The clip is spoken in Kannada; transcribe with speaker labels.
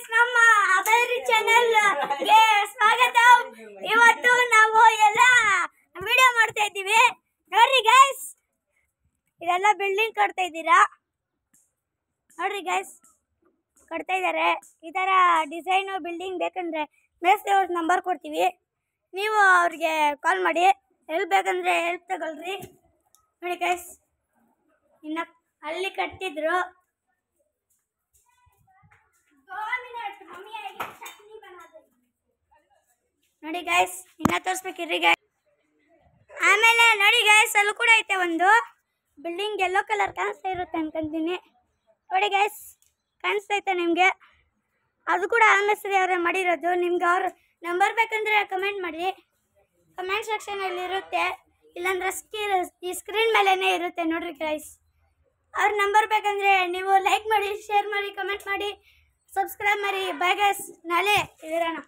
Speaker 1: ಗೈಸ್, ನಮ್ಮ ಅಬೇರಿ ಚಾನೆಲ್ಗೆ ಸ್ವಾಗತ. ಇವತ್ತು ನಾವು ಎಲ್ಲ ವಿಡಿಯೋ ಮಾಡ್ತಾ ಇದ್ದೀವಿ. ನೋಡ್ರಿ ಗೈಸ್, ಇದೆಲ್ಲ ಬಿಲ್ಡಿಂಗ್ ಕಟ್ತಾ ಇದ್ದೀರಾ. ನೋಡ್ರಿ ಗೈಸ್, ಕಟ್ತಾ ಇದ್ದಾರೆ. ಈ ತರ ಡಿಸೈನ್ ಬಿಲ್ಡಿಂಗ್ ಬೇಕಂದ್ರೆ ಮೇಸ್ತ್ರಿ ಅವ್ರ ನಂಬರ್ ಕೊಡ್ತೀವಿ, ನೀವು ಅವ್ರಿಗೆ ಕಾಲ್ ಮಾಡಿ. ಹೆಲ್ಪ್ ಬೇಕಂದ್ರೆ ಹೆಲ್ಪ್ ತಗೊಳ್ರಿ. ನೋಡಿ ಗೈಸ್, ಇನ್ನ ಅಲ್ಲಿ ಕಟ್ಟಿದ್ರು. ನೋಡಿ ಗೈಸ್, ಇನ್ನ ತೋರಿಸ್ಬೇಕಿರ್ರಿ ಗೈಸ್. ಆಮೇಲೆ ನೋಡಿ ಗೈಸ್, ಅಲ್ಲೂ ಕೂಡ ಐತೆ ಒಂದು ಬಿಲ್ಡಿಂಗ್. ಯೆಲ್ಲೋ ಕಲರ್ ಕಾಣಿಸ್ತಾ ಇರುತ್ತೆ ಅನ್ಕೊಂತೀನಿ. ನೋಡಿ ಗೈಸ್, ಕಾಣಿಸ್ತೈತೆ ನಿಮಗೆ? ಅದು ಕೂಡ ಮೇಸ್ತ್ರಿ ಅವರೇ ಮಾಡಿರೋದು. ನಿಮ್ಗೆ ಅವ್ರ ನಂಬರ್ ಬೇಕಂದ್ರೆ ಕಮೆಂಟ್ ಮಾಡಿ, ಕಮೆಂಟ್ ಸೆಕ್ಷನಲ್ಲಿ ಇರುತ್ತೆ, ಇಲ್ಲಾಂದ್ರೆ ಈ ಸ್ಕ್ರೀನ್ ಮೇಲೇ ಇರುತ್ತೆ. ನೋಡ್ರಿ ಗೈಸ್, ಅವ್ರ ನಂಬರ್ ಬೇಕಂದ್ರೆ ನೀವು ಲೈಕ್ ಮಾಡಿ, ಶೇರ್ ಮಾಡಿ, ಕಮೆಂಟ್ ಮಾಡಿ, ಸಬ್ಸ್ಕ್ರೈಬ್ ಮಾಡಿ. ಬೈ ಗೈಸ್, ನಾಳೆ ಇರೋಣ.